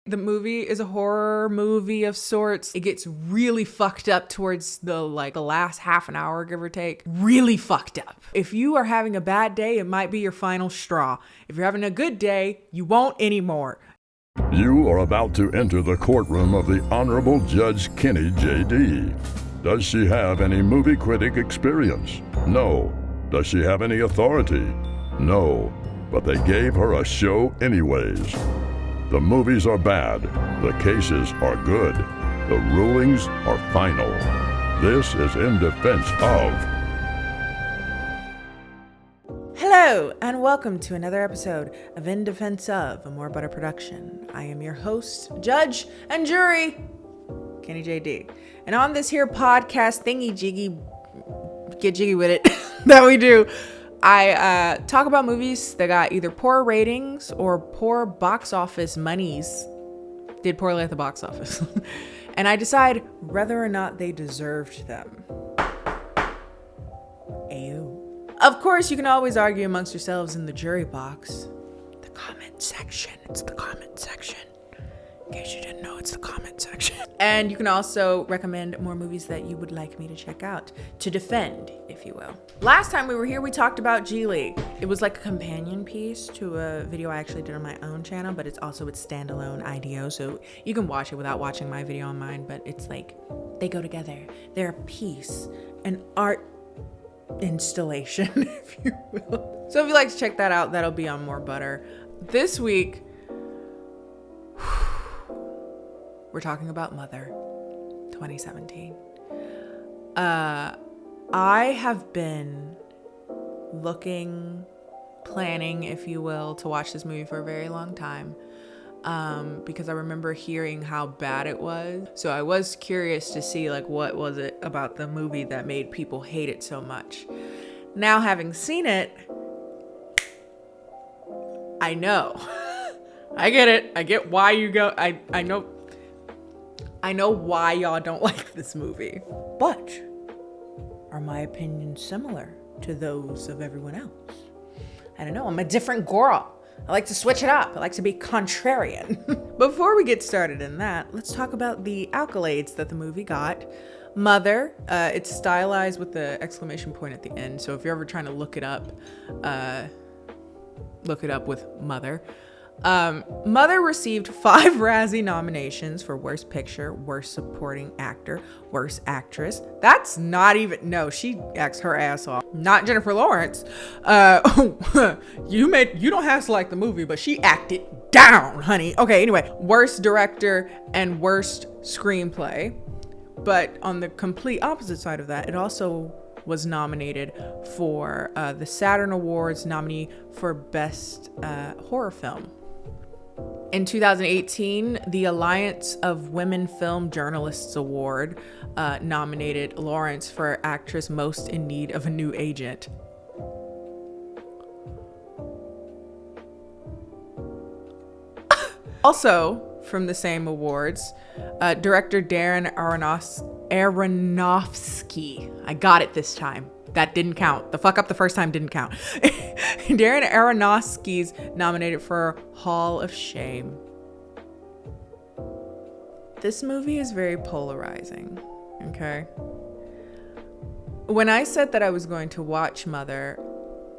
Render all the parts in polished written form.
The movie is a horror movie of sorts. It gets really fucked up towards the last half an hour, give or take. Really fucked up. If you are having a bad day, it might be your final straw. If you're having a good day, you won't anymore. You are about to enter the courtroom of the Honorable Judge KennieJD. Does she have any movie critic experience? No. Does she have any authority? No. But they gave her a show anyways. The movies are bad. The cases are good. The rulings are final. This is In Defense of. Hello, and welcome to another episode of In Defense of, a More Butter production. I am your host, judge, and jury, KennieJD. And on this here podcast thingy-jiggy, get jiggy with it, that we do, I talk about movies that got either poor ratings or poor box office monies, did poorly at the box office. And I decide whether or not they deserved them. Ayo. Of course, you can always argue amongst yourselves in the jury box. The comment section. It's the comment section. In case you didn't know, it's the comment section. And you can also recommend more movies that you would like me to check out, to defend, if you will. Last time we were here, we talked about Geely. It was like a companion piece to a video I actually did on my own channel, but it's also its standalone IDO, so you can watch it without watching my video on mine, but it's like, they go together. They're a piece, an art installation, if you will. So if you'd like to check that out, that'll be on More Butter. This week, we're talking about Mother, 2017. I have been planning, if you will, to watch this movie for a very long time, because I remember hearing how bad it was. So I was curious to see, what was it about the movie that made people hate it so much. Now, having seen it, I know. I get it. I get why you go. I know why y'all don't like this movie. But are my opinions similar to those of everyone else? I don't know. I'm a different girl. I like to switch it up. I like to be contrarian. Before we get started in that, let's talk about the accolades that the movie got. Mother, it's stylized with the exclamation point at the end. So if you're ever trying to look it up with Mother. Mother received 5 Razzie nominations for Worst Picture, Worst Supporting Actor, Worst Actress. That's not even, no, she acts her ass off. Not Jennifer Lawrence. You don't have to like the movie, but she acted down, honey. Okay, anyway, Worst Director and Worst Screenplay. But on the complete opposite side of that, it also was nominated for the Saturn Awards nominee for Best Horror Film. In 2018, the Alliance of Women Film Journalists Award nominated Lawrence for Actress Most in Need of a New Agent. Also, from the same awards, director Darren Aronofsky. I got it this time. That didn't count. The fuck up the first time didn't count. Darren Aronofsky's nominated for Hall of Shame. This movie is very polarizing, okay? When I said that I was going to watch Mother,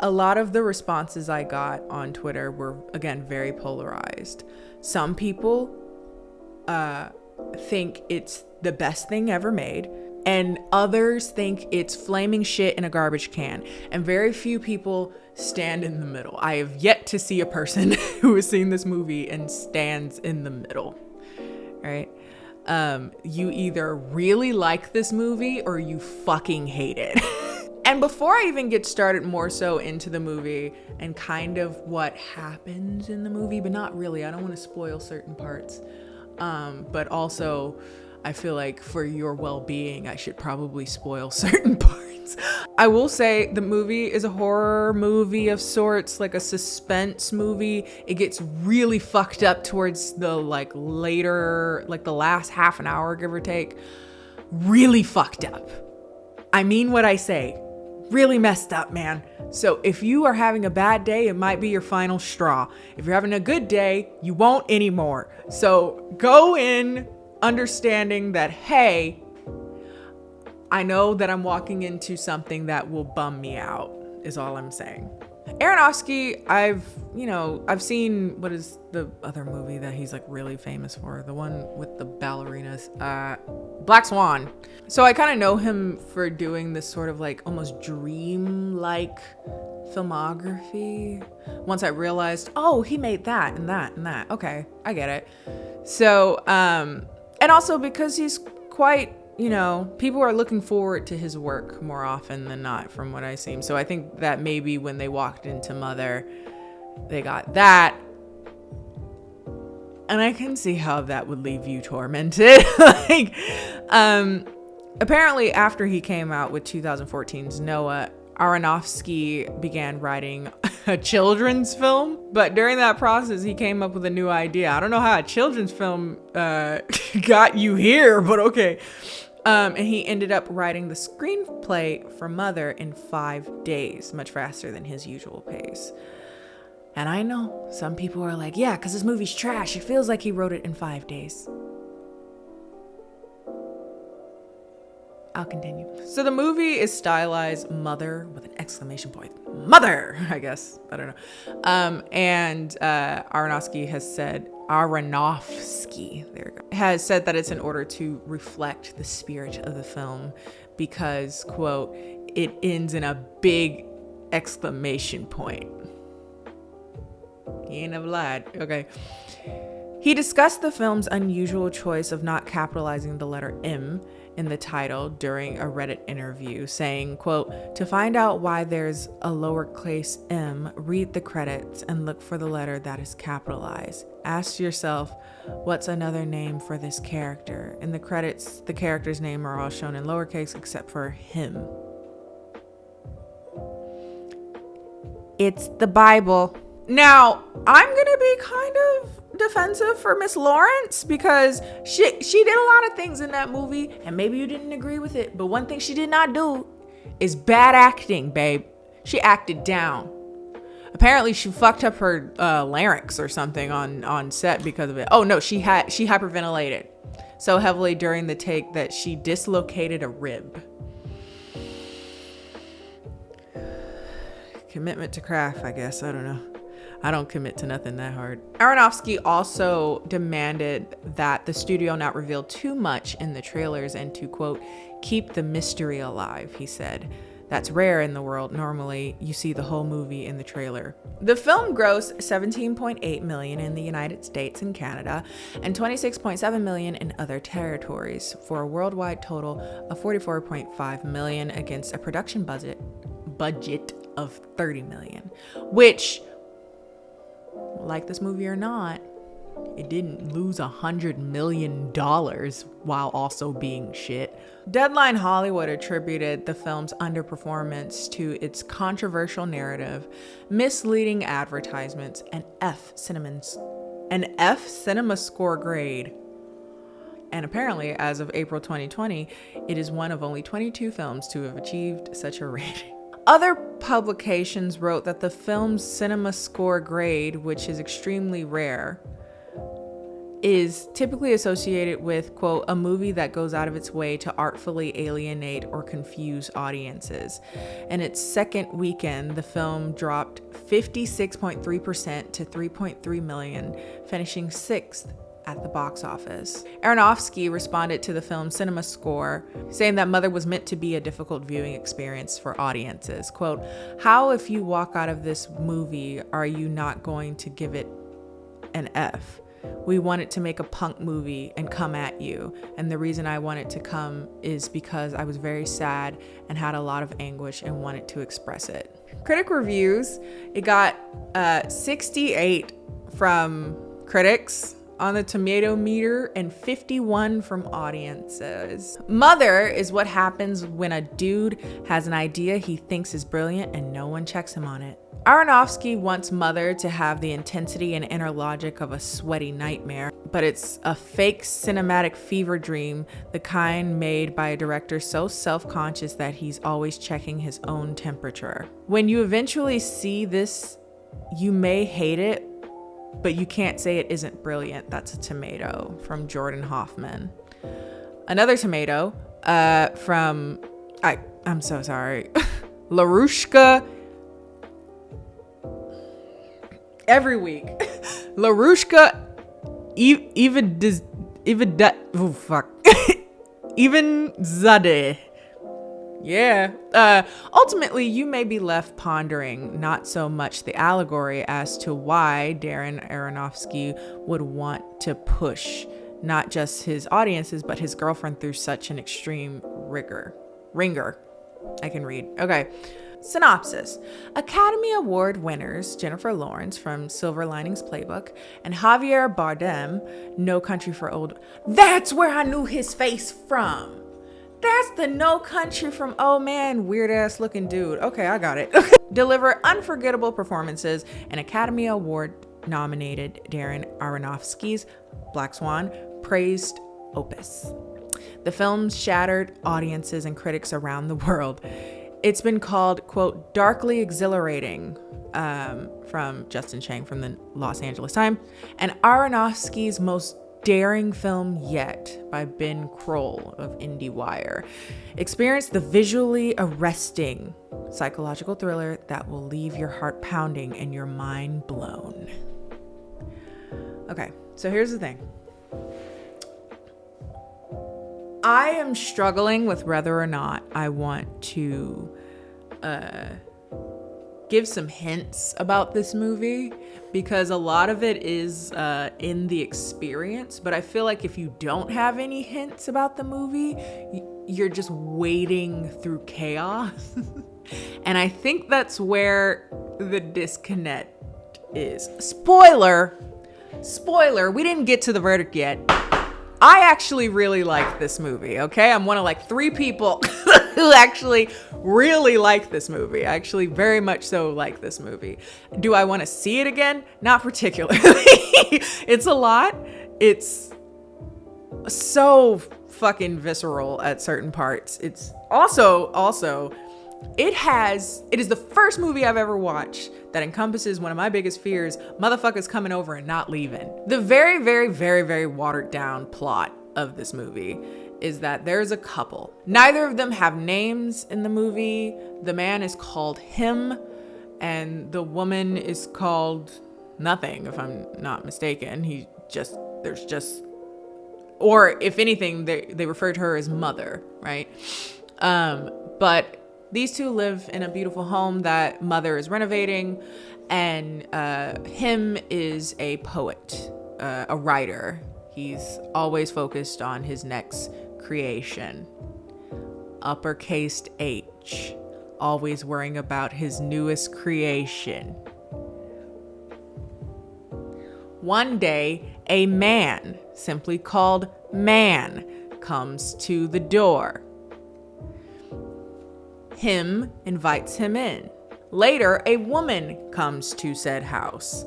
a lot of the responses I got on Twitter were, again, very polarized. Some people think it's the best thing ever made, and others think it's flaming shit in a garbage can. And very few people stand in the middle. I have yet to see a person who has seen this movie and stands in the middle, right? You either really like this movie or you fucking hate it. And before I even get started more so into the movie and kind of what happens in the movie, but not really, I don't want to spoil certain parts. But also, I feel like for your well-being, I should probably spoil certain parts. I will say the movie is a horror movie of sorts, like a suspense movie. It gets really fucked up towards the later, the last half an hour, give or take. Really fucked up. I mean what I say. really messed up, man. So if you are having a bad day, it might be your final straw. If you're having a good day, you won't anymore. So go in understanding that, hey, I know that I'm walking into something that will bum me out, is all I'm saying. Aronofsky, I've seen, what is the other movie that he's like really famous for? The one with the ballerinas, Black Swan. So I kind of know him for doing this sort of like almost dream-like filmography. Once I realized, oh, he made that and that and that. Okay, I get it. So, and also because he's quite, people are looking forward to his work more often than not from what I've seen. So I think that maybe when they walked into Mother, they got that. And I can see how that would leave you tormented. Apparently after he came out with 2014's Noah, Aronofsky began writing a children's film. But during that process, he came up with a new idea. I don't know how a children's film got you here, but okay. And he ended up writing the screenplay for Mother in 5 days, much faster than his usual pace. And I know some people are like, yeah, because this movie's trash. It feels like he wrote it in 5 days. I'll continue. So the movie is stylized Mother with an exclamation point. Mother, I guess. I don't know. And Aronofsky has said, there we go, has said that it's in order to reflect the spirit of the film because, quote, it ends in a big exclamation point. He ain't never lied. Okay. He discussed the film's unusual choice of not capitalizing the letter M in the title during a Reddit interview, saying, quote, to find out why there's a lowercase m, read the credits and look for the letter that is capitalized. Ask yourself, what's another name for this character? In the credits, the character's name are all shown in lowercase except for him. It's the Bible. Now, I'm going to be kind of defensive for Miss Lawrence because she did a lot of things in that movie and maybe you didn't agree with it, but one thing she did not do is bad acting, babe. She acted down. Apparently she fucked up her larynx or something on set because of it. Oh no, she hyperventilated so heavily during the take that she dislocated a rib. Commitment to craft, I guess. I don't know. I don't commit to nothing that hard. Aronofsky also demanded that the studio not reveal too much in the trailers and to, quote, keep the mystery alive, he said. That's rare in the world. Normally, you see the whole movie in the trailer. The film grossed $17.8 million in the United States and Canada and $26.7 million in other territories for a worldwide total of $44.5 million against a production budget of $30 million, which, like this movie or not, it didn't lose $100 million while also being shit. Deadline Hollywood attributed the film's underperformance to its controversial narrative, misleading advertisements, and an F cinema score grade. And apparently, as of April 2020, it is one of only 22 films to have achieved such a rating. Other publications wrote that the film's cinema score grade, which is extremely rare, is typically associated with, quote, a movie that goes out of its way to artfully alienate or confuse audiences. In its second weekend, the film dropped 56.3% to $3.3 million, finishing sixth at the box office. Aronofsky responded to the film's cinema score, saying that Mother was meant to be a difficult viewing experience for audiences. Quote, how if you walk out of this movie, are you not going to give it an F? We wanted to make a punk movie and come at you. And the reason I wanted to come is because I was very sad and had a lot of anguish and wanted to express it. Critic reviews, it got 68 from critics, on the tomato meter and 51 from audiences. Mother is what happens when a dude has an idea he thinks is brilliant and no one checks him on it. Aronofsky wants Mother to have the intensity and inner logic of a sweaty nightmare, but it's a fake cinematic fever dream, the kind made by a director so self-conscious that he's always checking his own temperature. When you eventually see this, you may hate it, but you can't say it isn't brilliant. That's a tomato from Jordan Hoffman. Another tomato from, I'm so sorry, LaRushka. Every week, LaRushka, even Zade. Yeah. Ultimately, you may be left pondering not so much the allegory as to why Darren Aronofsky would want to push not just his audiences, but his girlfriend through such an extreme ringer. I can read. Okay. Synopsis. Academy Award winners Jennifer Lawrence from Silver Linings Playbook and Javier Bardem, No Country for Old. That's where I knew his face from. That's the No Country from Oh Man, weird ass looking dude. Okay, I got it. Deliver unforgettable performances and Academy Award nominated Darren Aronofsky's Black Swan praised opus. The film shattered audiences and critics around the world. It's been called, quote, darkly exhilarating, from Justin Chang from the Los Angeles Times, and Aronofsky's most daring film yet by Ben Kroll of IndieWire. Experience the visually arresting psychological thriller that will leave your heart pounding and your mind blown. Okay, so here's the thing. I am struggling with whether or not I want to give some hints about this movie, because a lot of it is in the experience, but I feel like if you don't have any hints about the movie, you're just wading through chaos. And I think that's where the disconnect is. Spoiler, we didn't get to the verdict yet. I actually really like this movie, okay? I'm one of like 3 people who actually really like this movie. I actually very much so like this movie. Do I want to see it again? Not particularly. It's a lot. It's so fucking visceral at certain parts. It's also it is the first movie I've ever watched that encompasses one of my biggest fears, motherfuckers coming over and not leaving. The very, very, very, very watered down plot of this movie is that there's a couple. Neither of them have names in the movie. The man is called Him and the woman is called nothing, if I'm not mistaken. Or if anything, they refer to her as Mother, right? But these two live in a beautiful home that Mother is renovating, and Him is a poet, a writer. He's always focused on his next creation. Uppercased H, always worrying about his newest creation. One day, a man, simply called Man, comes to the door. Him invites him in. Later, a woman comes to said house.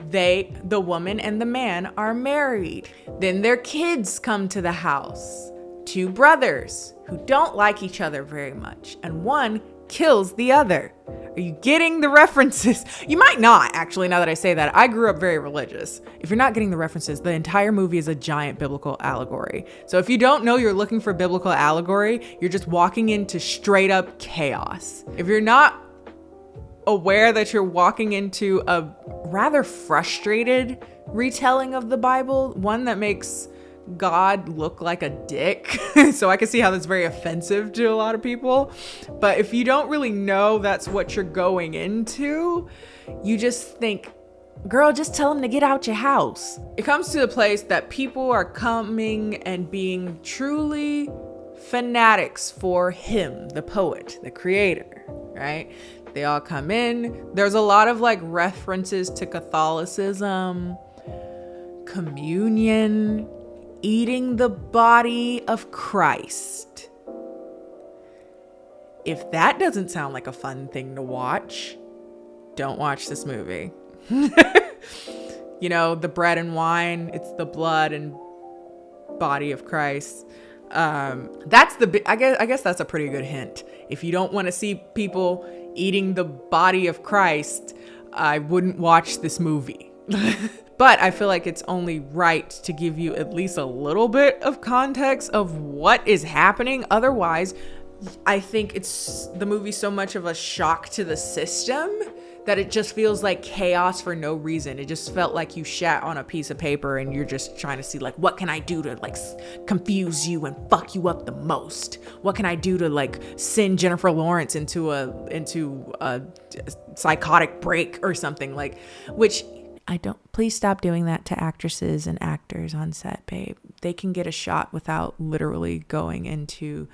The woman and the man are married. Then their kids come to the house. 2 brothers who don't like each other very much, and one kills the other. Are you getting the references? You might not, actually, now that I say that. I grew up very religious. If you're not getting the references, the entire movie is a giant biblical allegory. So if you don't know you're looking for biblical allegory, you're just walking into straight up chaos. If you're not aware that you're walking into a rather frustrated retelling of the Bible, one that makes God look like a dick. So I can see how that's very offensive to a lot of people. But if you don't really know that's what you're going into, you just think, girl, just tell him to get out your house. It comes to the place that people are coming and being truly fanatics for him, the poet, the creator, right? They all come in. There's a lot of like references to Catholicism, communion, eating the body of Christ. If that doesn't sound like a fun thing to watch, don't watch this movie. You know, the bread and wine, it's the blood and body of Christ. I guess that's a pretty good hint. If you don't want to see people eating the body of Christ, I wouldn't watch this movie. But I feel like it's only right to give you at least a little bit of context of what is happening. Otherwise, I think the movie's so much of a shock to the system that it just feels like chaos for no reason. It just felt like you shat on a piece of paper and you're just trying to see, like, what can I do to, like, confuse you and fuck you up the most? What can I do to, like, send Jennifer Lawrence into a psychotic break or something, like, which I don't, please stop doing that to actresses and actors on set, babe. They can get a shot without literally going into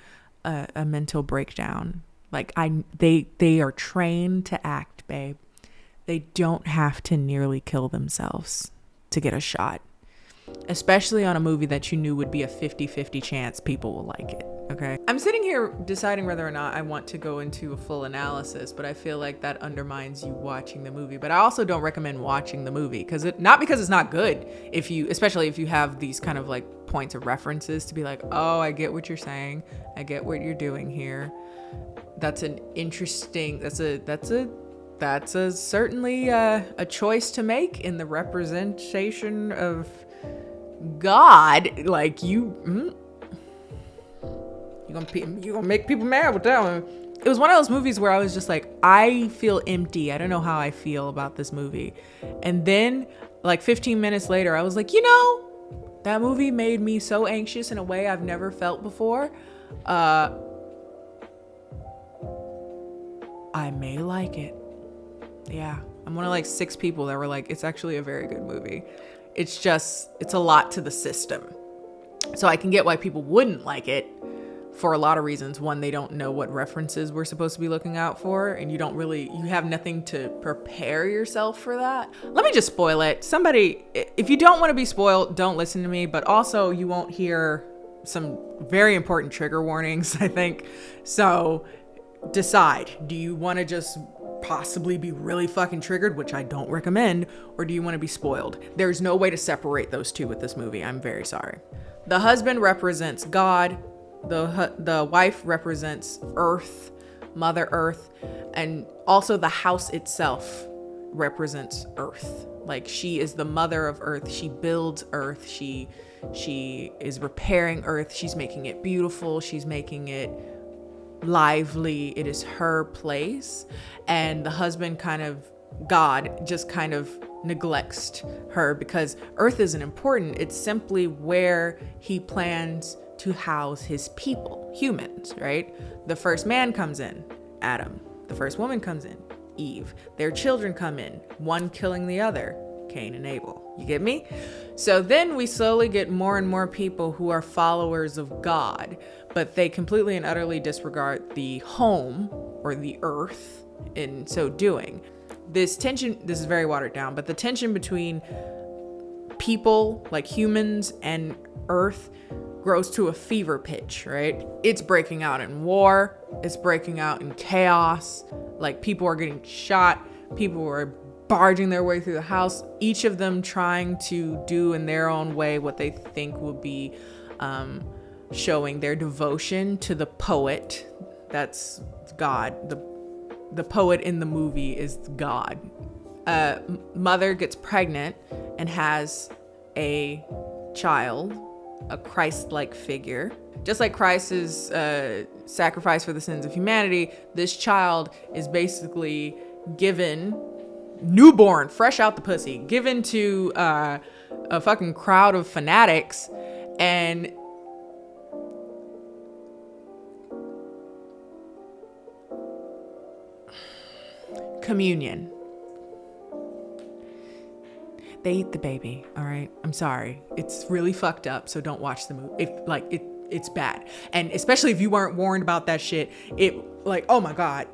a mental breakdown. Like, they are trained to act, babe. They don't have to nearly kill themselves to get a shot, especially on a movie that you knew would be a 50-50 chance people will like it. Okay. I'm sitting here deciding whether or not I want to go into a full analysis, but I feel like that undermines you watching the movie. But I also don't recommend watching the movie not because it's not good, especially if you have these kind of like points of references to be like, oh, I get what you're saying. I get what you're doing here. That's an interesting, that's a certainly a choice to make in the representation of God. Like, you're gonna make people mad with that one. It was one of those movies where I was just like, I feel empty. I don't know how I feel about this movie. And then like 15 minutes later, I was like, you know, that movie made me so anxious in a way I've never felt before. I may like it. Yeah, I'm one of like 6 people that were like, it's actually a very good movie. It's a lot to the system. So I can get why people wouldn't like it for a lot of reasons. One, they don't know what references we're supposed to be looking out for, and you have nothing to prepare yourself for that. Let me just spoil it. Somebody, if you don't want to be spoiled, don't listen to me, but also you won't hear some very important trigger warnings, I think. So decide, do you want to just possibly be really fucking triggered, which I don't recommend, or do you want to be spoiled? There's no way to separate those two with this movie. I'm very sorry. The husband represents God. The wife represents Earth, Mother Earth, and also the house itself represents Earth. Like, she is the mother of Earth. She builds Earth. She is repairing Earth. She's making it beautiful. She's making it lively. It is her place. And the husband God just kind of neglects her because Earth isn't important. It's simply where he plans to house his people, humans, right? The first man comes in, Adam. The first woman comes in, Eve. Their children come in, one killing the other, Cain and Abel. You get me? So then we slowly get more and more people who are followers of God, but they completely and utterly disregard the home or the earth in so doing. This tension, this is very watered down, but the tension between people, like humans, and earth grows to a fever pitch, right? It's breaking out in war. It's breaking out in chaos. Like, people are getting shot. People are barging their way through the house, each of them trying to do in their own way what they think will be showing their devotion to the poet. That's God. The poet in the movie is God. Mother gets pregnant and has a child, a Christ-like figure. Just like Christ is sacrificed for the sins of humanity, this child is basically given, newborn, fresh out the pussy, given to a fucking crowd of fanatics, and communion. They eat the baby, all right? I'm sorry. It's really fucked up, so don't watch the movie. It's bad. And especially if you weren't warned about that shit, oh my God.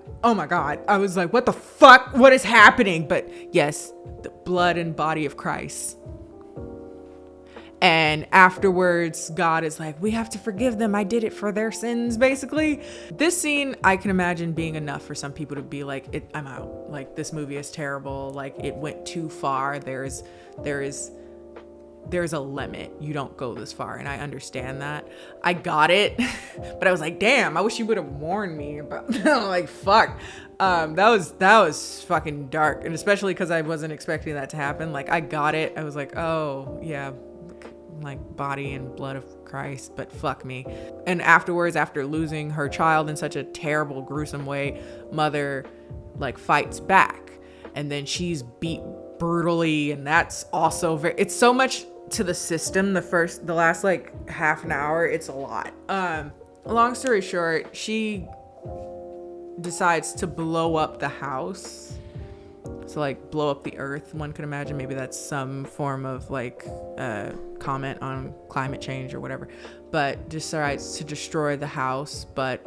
I was like, what the fuck? What is happening? But yes, the blood and body of Christ. And afterwards, God is like, we have to forgive them. I did it for their sins, basically. This scene, I can imagine being enough for some people to be like, I'm out. Like, this movie is terrible. Like, it went too far. There's a limit. You don't go this far. And I understand that. I got it. But I was like, damn, I wish you would have warned me about like, fuck. That was fucking dark. And especially because I wasn't expecting that to happen. Like, I got it. I was like, oh yeah, like body and blood of Christ, but fuck me. And afterwards, after losing her child in such a terrible, gruesome way, mother like fights back, and then she's beat brutally. And that's also it's so much to the system. The last like half an hour, it's a lot. Long story short, she decides to blow up the house. So like blow up the earth. One could imagine maybe that's some form of like comment on climate change or whatever, but decides to destroy the house, but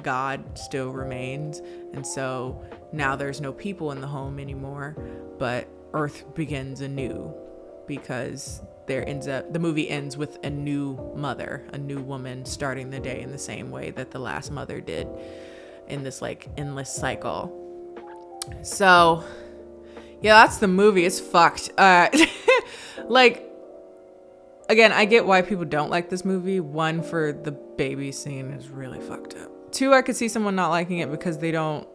God still remains. And so now there's no people in the home anymore, but earth begins anew, because the movie ends with a new mother, a new woman starting the day in the same way that the last mother did, in this like endless cycle. So yeah, that's the movie. It's fucked. Like, again, I get why people don't like this movie. One, for the baby scene is really fucked up. Two, I could see someone not liking it because they don't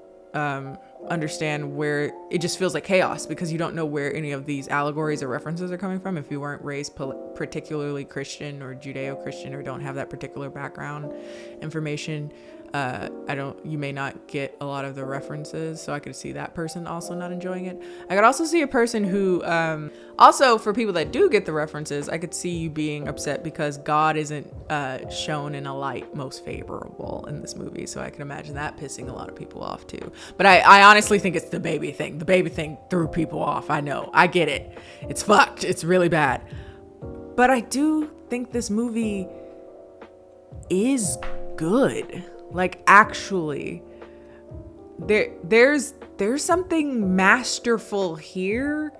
understand where it just feels like chaos, because you don't know where any of these allegories or references are coming from if you weren't raised particularly Christian or Judeo-Christian, or don't have that particular background information. You may not get a lot of the references, so I could see that person also not enjoying it. I could also see a person who, also for people that do get the references, I could see you being upset because God isn't shown in a light most favorable in this movie. So I can imagine that pissing a lot of people off too. But I honestly think it's the baby thing. The baby thing threw people off. I know. I get it. It's fucked. It's really bad. But I do think this movie is good. Like, actually, there's something masterful here.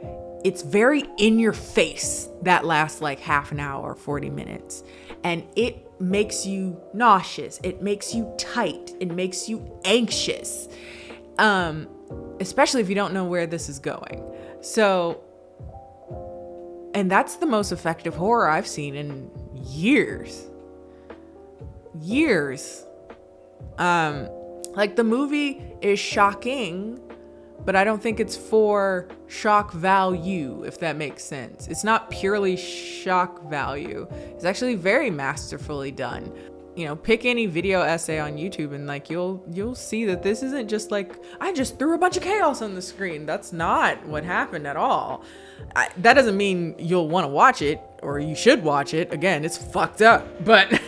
It's very in your face, that last like half an hour, 40 minutes. And it makes you nauseous. It makes you tight. It makes you anxious. Especially if you don't know where this is going. So, and that's the most effective horror I've seen in years. Like, the movie is shocking, but I don't think it's for shock value, if that makes sense. It's not purely shock value. It's actually very masterfully done. You know, pick any video essay on YouTube and like you'll see that this isn't just like, I just threw a bunch of chaos on the screen. That's not what happened at all. That doesn't mean you'll want to watch it, or you should watch it. Again, it's fucked up. But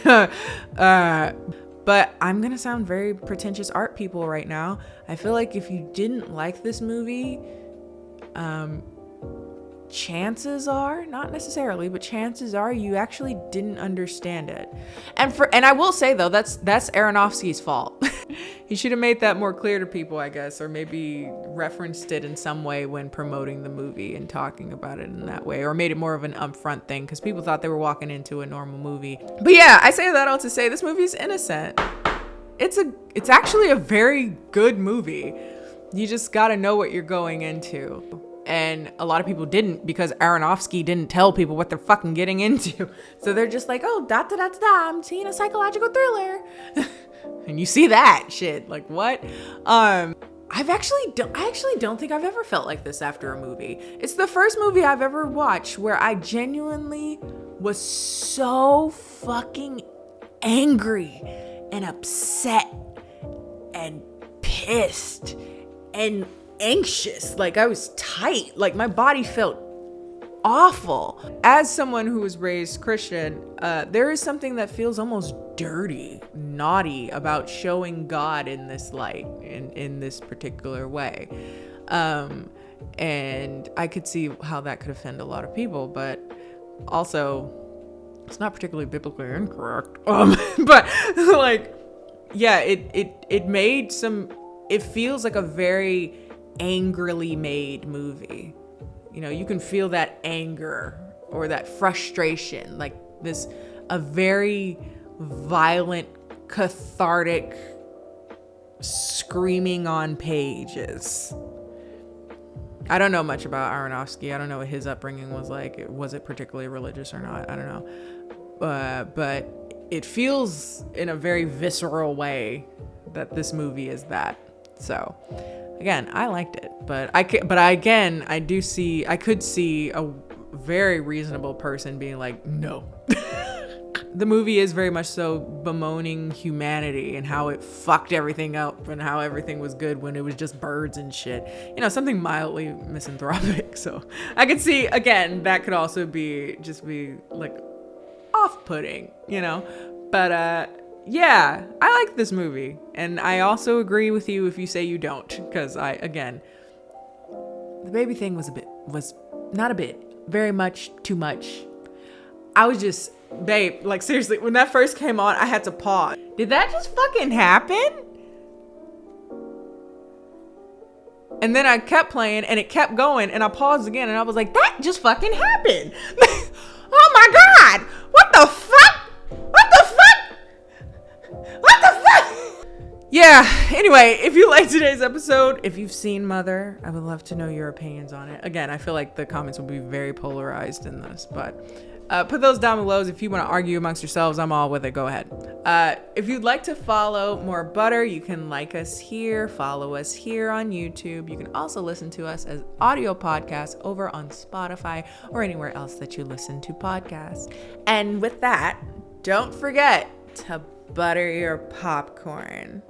but I'm gonna sound very pretentious art people right now. I feel like if you didn't like this movie, chances are, not necessarily, but chances are you actually didn't understand it. And I will say though, that's Aronofsky's fault. He should have made that more clear to people, I guess, or maybe referenced it in some way when promoting the movie and talking about it in that way, or made it more of an upfront thing, because people thought they were walking into a normal movie. But yeah, I say that all to say this movie's innocent. It's actually a very good movie. You just gotta know what you're going into. And a lot of people didn't, because Aronofsky didn't tell people what they're fucking getting into. So they're just like, oh, I'm seeing a psychological thriller. And you see that shit, like what? I actually don't think I've ever felt like this after a movie. It's the first movie I've ever watched where I genuinely was so fucking angry and upset and pissed and anxious. Like, I was tight. Like, my body felt awful. As someone who was raised Christian, there is something that feels almost dirty, naughty about showing God in this light, in this particular way. And I could see how that could offend a lot of people, but also it's not particularly biblically incorrect. But like, yeah, it feels like a very angrily made movie. You know, you can feel that anger or that frustration, like this, a very violent, cathartic screaming on pages. I don't know much about Aronofsky. I don't know what his upbringing was like. Was it particularly religious or not? I don't know. But it feels in a very visceral way that this movie is that. So again, I liked it, but I could see a very reasonable person being like, no. The movie is very much so bemoaning humanity and how it fucked everything up and how everything was good when it was just birds and shit. You know, something mildly misanthropic. So I could see, again, that could also be like off-putting, you know? But yeah, I like this movie. And I also agree with you if you say you don't. Because the baby thing was not a bit, very much too much. I was just, babe, like seriously, when that first came on, I had to pause. Did that just fucking happen? And then I kept playing and it kept going and I paused again and I was like, that just fucking happened. Oh my God. What the fuck? What the fuck? What the fuck? Yeah, anyway, if you liked today's episode, if you've seen Mother, I would love to know your opinions on it. Again, I feel like the comments will be very polarized in this, but put those down below. If you want to argue amongst yourselves, I'm all with it. Go ahead. If you'd like to follow more Butter, you can like us here, follow us here on YouTube. You can also listen to us as audio podcasts over on Spotify or anywhere else that you listen to podcasts. And with that, don't forget to butter your popcorn.